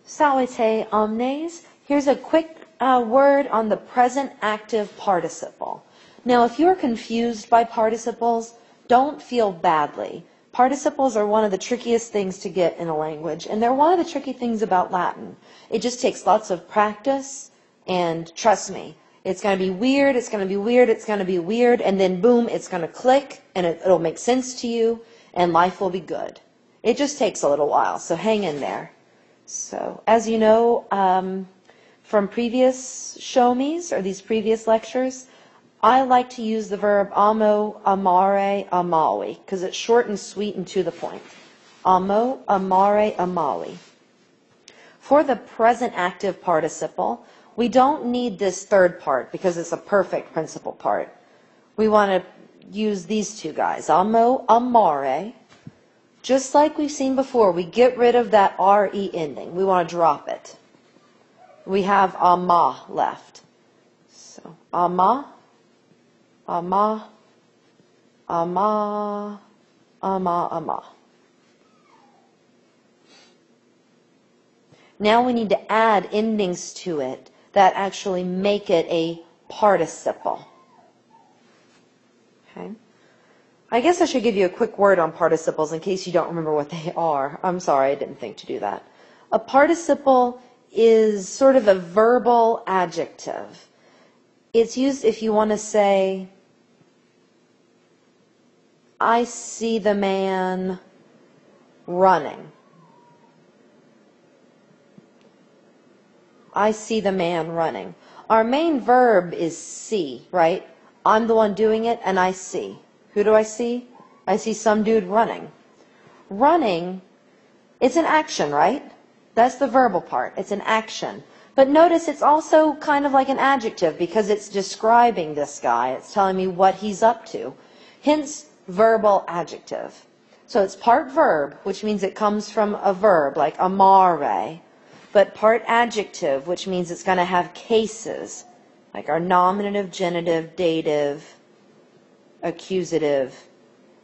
Salute omnes. Here's a quick word on the present active participle. Now, if you're confused by participles, don't feel badly. Participles are one of the trickiest things to get in a language, and they're one of the tricky things about Latin. It just takes lots of practice, and trust me, it's going to be weird, it's going to be weird, it's going to be weird, and then boom, it's going to click, and it'll make sense to you, and life will be good. It just takes a little while, so hang in there. So, as you know from previous ShowMe's, or these previous lectures, I like to use the verb amo, amare, amavi, because it's short and sweet and to the point. Amo, amare, amavi. For the present active participle, we don't need this third part because it's a perfect principal part. We want to use these two guys, amo, amare. Just like we've seen before, we get rid of that re ending. We want to drop it. We have ama left. So, ama, ama, ama, ama, ama. Now we need to add endings to it that actually make it a participle. Okay? I guess I should give you a quick word on participles in case you don't remember what they are. I'm sorry, I didn't think to do that. A participle is sort of a verbal adjective. It's used if you want to say, I see the man running. I see the man running. Our main verb is see, right? I'm the one doing it, and I see. Who do I see? I see some dude running. Running, it's an action, right? That's the verbal part. It's an action. But notice it's also kind of like an adjective because it's describing this guy. It's telling me what he's up to. Hence, verbal adjective. So it's part verb, which means it comes from a verb, like amare. But part adjective, which means it's going to have cases, like our nominative, genitive, dative, accusative,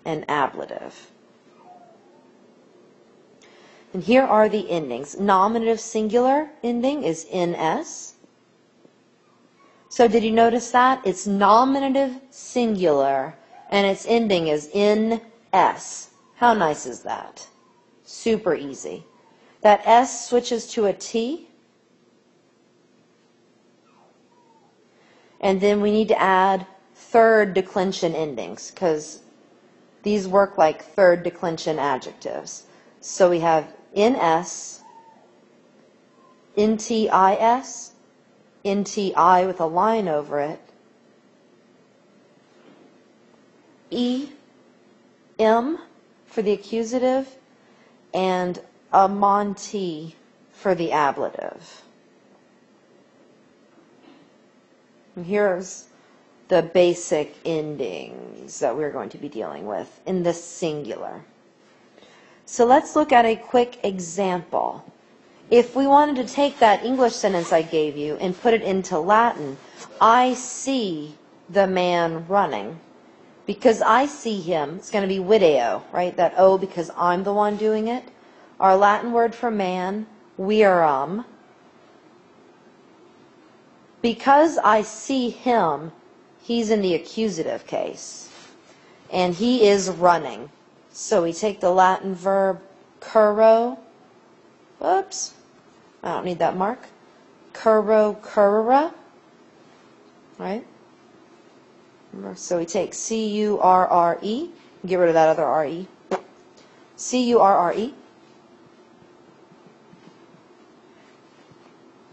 and ablative. And here are the endings. Nominative singular ending is ns. So did you notice that? It's nominative singular, and its ending is ns. How nice is that? Super easy. That s switches to a t. And then we need to add third declension endings because these work like third declension adjectives. So we have ns, ntis, nti with a line over it, em for the accusative, and amonti for the ablative. And here's the basic endings that we're going to be dealing with in the singular. So let's look at a quick example. If we wanted to take that English sentence I gave you and put it into Latin, I see the man running. Because I see him, it's going to be video, right? That O because I'm the one doing it. Our Latin word for man, virum. Because I see him, he's in the accusative case. And he is running. So we take the Latin verb curro. Whoops. I don't need that mark. Curro, currera. Right? So we take C-U-R-R-E. Get rid of that other R-E. C-U-R-R-E.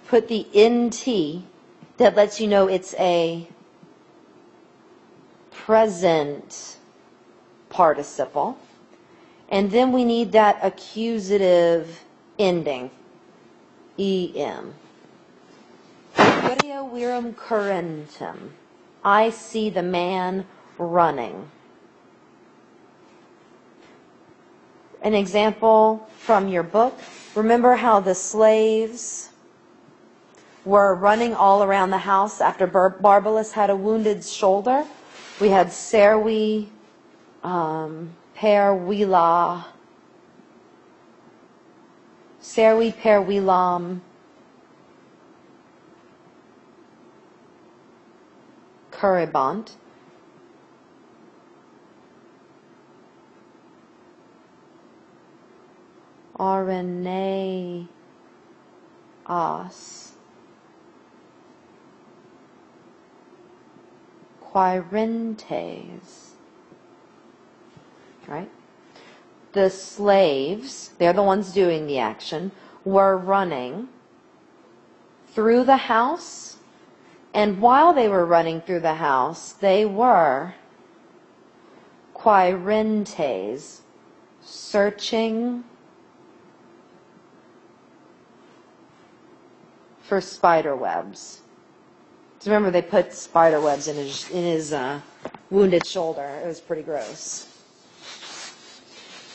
Put the N-T that lets you know it's a present participle. And then we need that accusative ending, em. Video virum currentem. I see the man running. An example from your book. Remember how the slaves were running all around the house after Barbalus had a wounded shoulder? We had servi, per vila. servi per wilam, curribant, areneas, quirentes, right? The slaves, they're the ones doing the action, were running through the house, and while they were running through the house, they were quirentes, searching for spider webs. So remember, they put spider webs in his wounded shoulder. It was pretty gross.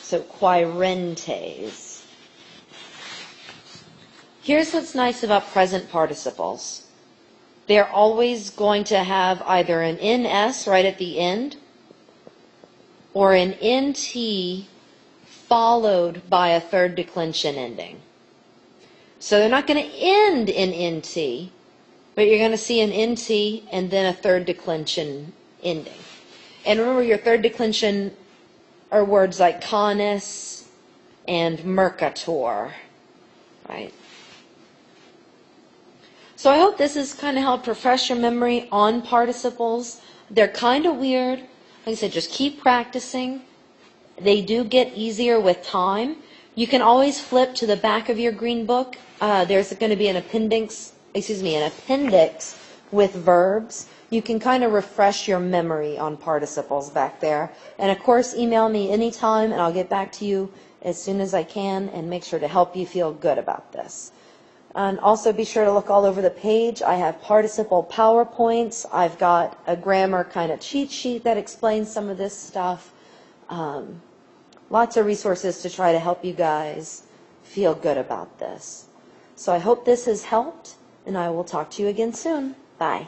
So quirentes. Here's what's nice about present participles. They're always going to have either an ns right at the end or an nt followed by a third declension ending. So they're not going to end in nt, but you're going to see an nt and then a third declension ending. And remember, your third declension are words like canis and mercator, right? So I hope this has kind of helped refresh your memory on participles. They're kind of weird. Like I said, just keep practicing. They do get easier with time. You can always flip to the back of your green book. There's going to be an appendix with verbs. You can kind of refresh your memory on participles back there. And of course, email me anytime and I'll get back to you as soon as I can and make sure to help you feel good about this. And also be sure to look all over the page. I have participle PowerPoints. I've got a grammar kind of cheat sheet that explains some of this stuff. Lots of resources to try to help you guys feel good about this. So I hope this has helped, and I will talk to you again soon. Bye.